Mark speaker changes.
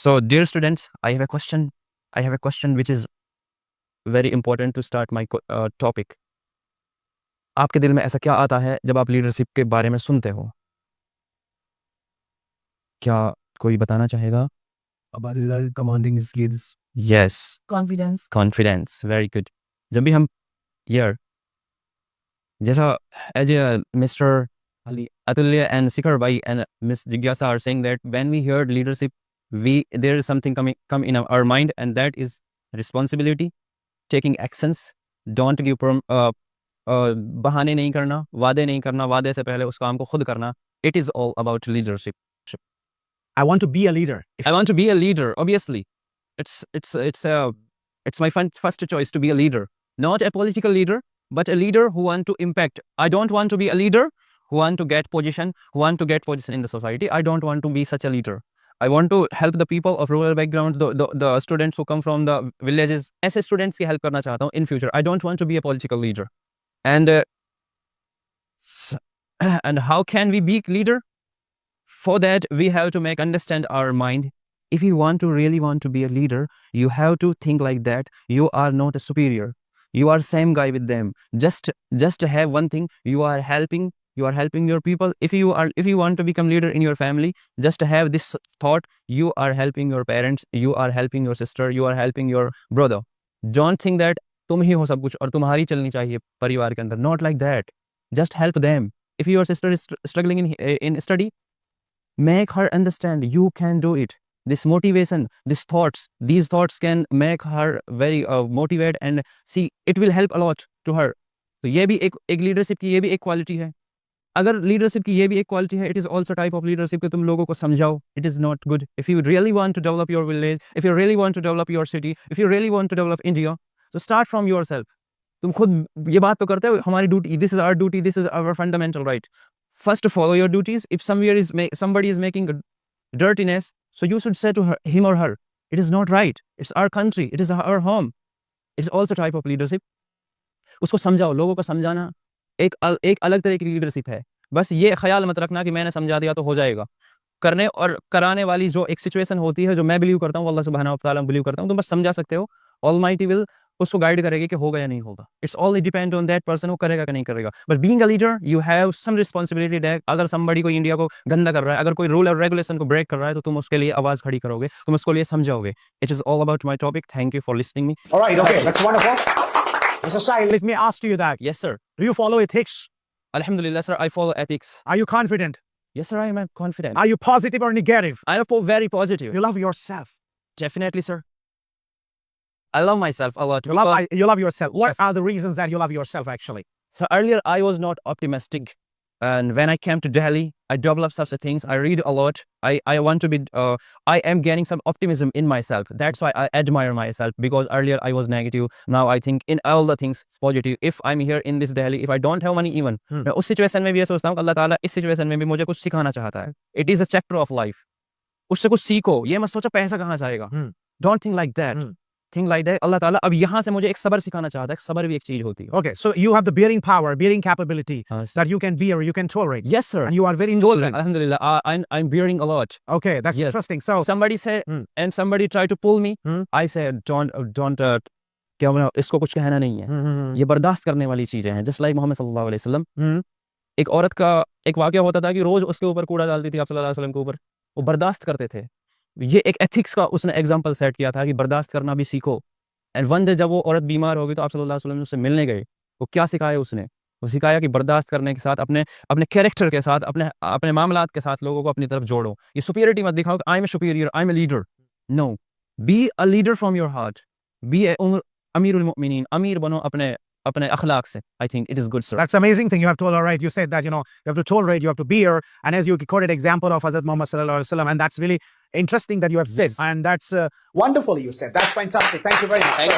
Speaker 1: So, dear students, I have a question. I have a question which is very important to start my topic. आपके दिल में ऐसा क्या आता है जब आप लीडरशिप के बारे में सुनते हो? क्या कोई बताना चाहेगा?
Speaker 2: About the commanding skills.
Speaker 1: Yes,
Speaker 3: Confidence.
Speaker 1: confidence. Very good. जब भी हम यार जैसा as Mr. Ali Atulya and Sikhar Bhai and Miss Jigyasa are saying that when we hear leadership, there is something come in our mind, and that is responsibility, taking actions, don't give बहाने नहीं करना, वादे नहीं करना, वादे से पहले उस काम को खुद करना. It is all about leadership.
Speaker 2: I want to be a leader.
Speaker 1: I want to be a leader. Obviously, it's my first choice to be a leader, not a political leader, but a leader who want to impact. I don't want to be a leader who want to get position in the society. I don't want to be such a leader. I want to help the people of rural background, the students who come from the villages. ऐसे students की help करना चाहता हूँ in future. I don't want to be a political leader. And how can we be leader? For that, we have to understand our mind. If you really want to be a leader, you have to think like that. You are not a superior. You are same guy with them. Just have one thing. You are helping your people. If you want to become leader in your family, just have this thought. You are helping your parents. You are helping your sister. You are helping your brother. Don't think that तुम ही हो सब कुछ और तुम्हारी चलनी चाहिए परिवार के अंदर. Not like that. Just help them. If your sister is struggling in study, make her understand you can do it. This motivation, these thoughts can make her very motivated, and see, it will help a lot to her. तो ये भी एक leadership की ये भी एक quality है. अगर leadership की ये भी एक quality है, it is also type of leadership कि तुम लोगों को समझाओ. It is not good. If you really want to develop your village, if you really want to develop your city, if you really want to develop India, so start from yourself. तुम खुद ये बात तो करते हो हमारी duty. This is our duty. This is our fundamental right. First, follow your duties. If somebody is making dirtiness, so you should say to him or her, it is not right. It's our country. It is our home. It's also type of leadership. उसको समझाओ. लोगों को समझाना एक अलग तरह की leadership है. बस ये ख्याल मत रखना कि मैंने समझा दिया तो हो जाएगा. करने और कराने वाली जो एक सिचुएशन होती है, जो मैं बिलीव करता हूँ, अल्लाह सुब्हानहू व तआला बिलीव करता हूँ, तुम बस समझा सकते हो. ऑलमाइटी विल उसको गाइड करेगी कि होगा या नहीं होगा. It's all depend on that person, वो करेगा कि नहीं करेगा. But being a leader, you have some responsibility that अगर somebody कोई इंडिया को गंदा कर रहा है, अगर कोई रूल और रेगुलेशन को ब्रेक कर रहा है, तो तुम उसके लिए आवाज खड़ी करोगे, तुम उसको लिए समझाओगे. It is all about my topic. Thank you for listening me.
Speaker 2: All right, okay, that's wonderful. Mr. Sai, let me ask you that.
Speaker 1: Yes sir.
Speaker 2: Do you follow ethics?
Speaker 1: Alhamdulillah sir, I follow ethics.
Speaker 2: Are you confident?
Speaker 1: Yes sir, I am confident.
Speaker 2: Are you positive or negative?
Speaker 1: I am very positive.
Speaker 2: You love yourself.
Speaker 1: Definitely sir. I love myself a lot.
Speaker 2: You love yourself. What are the reasons that you love yourself actually?
Speaker 1: So earlier I was not optimistic, and when I came to Delhi, I developed such things. I read a lot. I want to be. I am gaining some optimism in myself. That's why I admire myself, because earlier I was negative. Now I think in all the things positive. If I'm here in this Delhi, if I don't have money even, मैं उस situation में भी ये सोचता हूँ कि अल्लाह ताला इस situation में भी मुझे कुछ सिखाना चाहता है. It is a chapter of life. उससे कुछ सीखो. ये मत सोचो पैसा कहाँ से आएगा. Don't think like that. Think like that. अल्लाह ताला अब यहाँ से मुझे एक सबर सिखाना चाहता है. सबर भी एक चीज होती है.
Speaker 2: Okay, so you have the bearing power, bearing capability that you can bear, you can tolerate.
Speaker 1: Yes sir.
Speaker 2: And you are very tolerant.
Speaker 1: Alhamdulillah, I'm bearing a lot.
Speaker 2: Okay, that's
Speaker 1: Yes.
Speaker 2: interesting. So
Speaker 1: Somebody said, and somebody tried to pull me. I said, don't क्या बोला, इसको कुछ कहना नहीं है. ये बर्दाश्त करने वाली चीजें हैं. Just like मोहम्मद सल्लल्लाहु अलैहि वसल्लम. एक औरत का एक वाकया होता था कि रोज उसके ऊपर कूड़ा डालती थी आप सल्लल्लाहु अलैहि वसल्लम के ऊपर. वो बर्दाश्त करते थे. ये एक एथिक्स का उसने एग्जाम्पल सेट किया था कि बर्दाश्त करना भी सीखो. एंड वन डे जब वो औरत बीमार हो गई तो आप सल्लल्लाहु अलैहि वसल्लम उससे मिलने गए. वो क्या सिखाया उसने? वो सिखाया कि बर्दाश्त करने के साथ अपने कैरेक्टर के साथ, अपने मामलात के साथ लोगों को अपनी तरफ जोड़ो. ये सुपीरियरिटी मत दिखाओ कि I am a superior, I am a leader. No, be a leader from your heart. Be a अमीरुल मुमिनीन. अमीर बनो अपने अखलाक से. I think it is good, sir.
Speaker 2: that's amazing thing you have told. All right, you said that you have to tolerate, you have to bear, and as you quoted example of Hazrat Muhammad sallallahu alaihi wasallam, and that's really interesting that you have said, and that's wonderful you said. That's fantastic. Thank you very much.